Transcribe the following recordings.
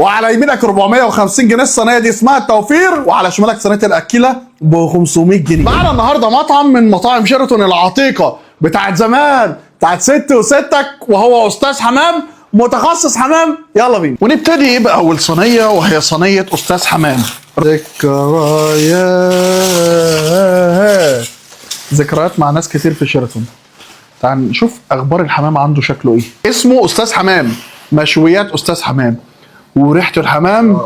وعلى يمينك 450 جنيه الصينيه دي اسمها التوفير، وعلى شمالك صينيه الاكله ب 500 جنيه. معانا النهارده مطعم من مطاعم شيراتون العتيقه بتاعت زمان، بتاعت ستي وستك، وهو استاذ حمام متخصص حمام. يلا بينا ونبتدي باول صينيه، وهي صينيه استاذ حمام. ذكريات مع ناس كتير في شيراتون. تعال نشوف اخبار الحمام عنده شكله ايه. اسمه استاذ حمام، مشويات استاذ حمام، وريحه الحمام.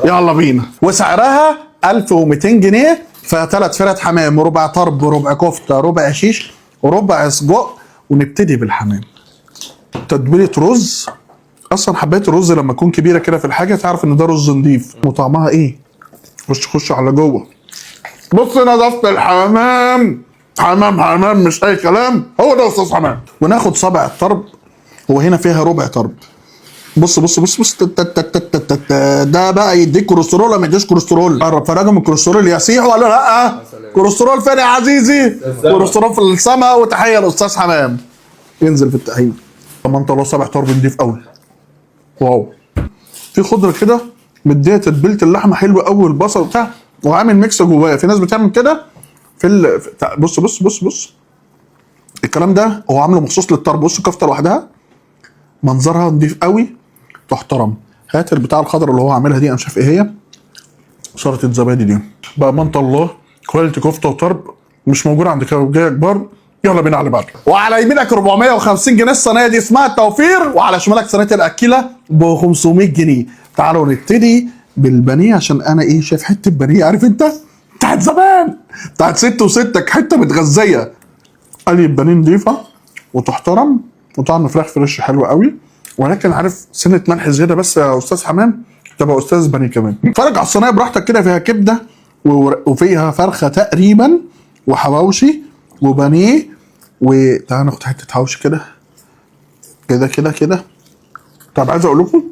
يلا بينا. وسعرها 1200 جنيه، فيها 3 فرد حمام، ربع طرب، ربع كفته، ربع شيش، وربع سجق. ونبتدي بالحمام. تتبيله رز. اصلا حبايه الرز لما تكون كبيره كده في الحاجه تعرف ان ده رز نضيف. وطعمها ايه؟ خش على جوه. بص نظافه الحمام. حمام مش اي كلام، هو ده استاذ حمام. وناخد صابع الطرب، وهنا فيها ربع طرب. بص ده بقى يديك كوليسترول ولا ما يديش كوليسترول؟ قرب فرجه من الكوليسترول يسيح ولا لا؟ كوليسترول فين يا عزيزي؟ كوليسترول في السماء. وتحيه لاستاذ حمام. ينزل في التحيه. طب انت لو صابع طرب نضيف قوي. واو. في خضره كده مديه تتبيله اللحمه حلوه قوي، البصل بتاع، وعامل ميكس جوايا. في ناس بتعمل كده بص الكلام ده هو عامله مخصوص للطرب. بص الكفته لوحدها منظرها نضيف قوي، تحترم. هات البتاع الخضراء اللي هو عاملها دي، انا مش عارف ايه هي، سلطه الزبادي دي. بامانه الله كواليتي كفته وطرب مش موجود عند كبابجيه كبار. يلا بينا على بعض. وعلى يمينك 450 جنيه الصينيه دي اسمها التوفير، وعلى شمالك صينيه الاكله ب 500 جنيه. تعالوا نبتدي بالبانيه، عشان انا ايه شايف حته بانيه، عارف انت بتاعت زمان، بتاعت ست وستك، حته متغذيه. قلي البانيه نضيفه وتحترم، وطعم فراخ فريش حلو قوي، ولكن عارف سنه ملح زياده بس يا استاذ حمام تبقى استاذ بانيه كمان. اتفرج على الصينيه براحتك كده، فيها كبده وفيها فرخه تقريبا، وحواوشي وبانيه. وتعالى ناخد حته حواوشي كده كده. طب عايز اقول لكم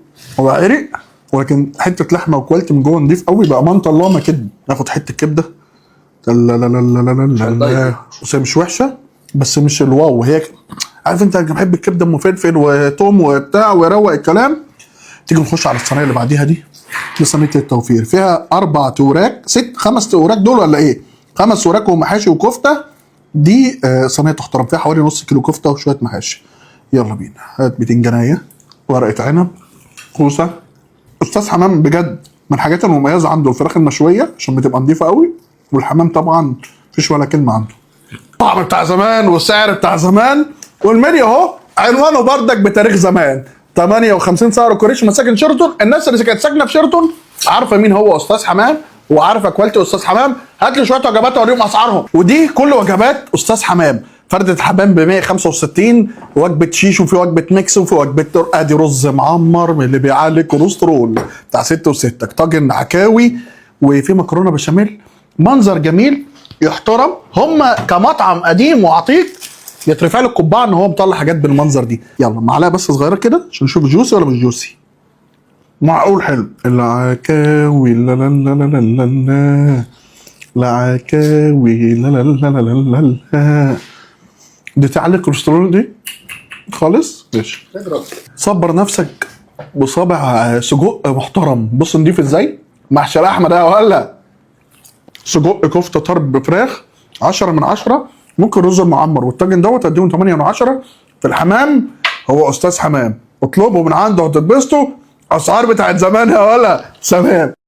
هو عرق، ولكن حته لحمه وكواليتي من جوه نضيف قوي بامانه الله. ما كده ناخد حته كبده. لا مش وحشه، بس مش الواو. هي عارف انت بحب الكبده ام فلفل وتوم وبتاع ويروق الكلام. تيجي نخش على الصينيه اللي بعديها دي صينيه التوفير. فيها 4 وراك 5 وراك دول ولا ايه؟ 5 وراك ومحاشي وكفته. دي صينيه تحترم، فيها حوالي نص كيلو كفته وشويه محاشي. يلا بينا. هات بتنجانيه، ورقه عنب، كوسه. استاذ حمام بجد من الحاجات المميزه عنده الفراخ المشويه عشان بتبقى نضيفه قوي، والحمام طبعا مفيش ولا كلمه عنده. الطعم بتاع زمان والسعر بتاع زمان، والمنيو اهو عنوانه بردك بتاريخ زمان. 58 سعر كوريش، مساكن شيراتون. الناس اللي كانت ساكنه في شيراتون عارفه مين هو استاذ حمام، وعارفه كواليتي استاذ حمام. هات لي شويه وجبات اوريهم اسعارهم. ودي كل وجبات استاذ حمام. فردة حمام ب 165، وجبه شيش، وفي وجبه ميكس، وفي وجبه ادي رز معمر من اللي بيعالج الكوليسترول بتاع ست وستك، طاجن عكاوي، وفي مكرونه بشاميل. منظر جميل يحترم. هم كمطعم قديم وعتيق يترفع له القبعه ان هو مطلع حاجات بالمنظر دي. يلا معلقه بس صغيره كده عشان نشوف جوسي ولا مش جوسي. معقول حلو. العكاوي لا لا لا لا لا لا، العكاوي لا لا لا لا لا لا. دي تعلي الكوليسترول دي خالص. ماشي. صبر نفسك بصابع سجق محترم. بص نضيف ازاي، محشي لحمه ده ولا سجق كفته طرب بفراخ 10 من 10. ممكن رز المعمر والطاجن دوت اديهم 8 من 10. في الحمام هو استاذ حمام، اطلبوا من عنده وتتبسطوا. اسعار بتاعت زمان يا ولا سلام.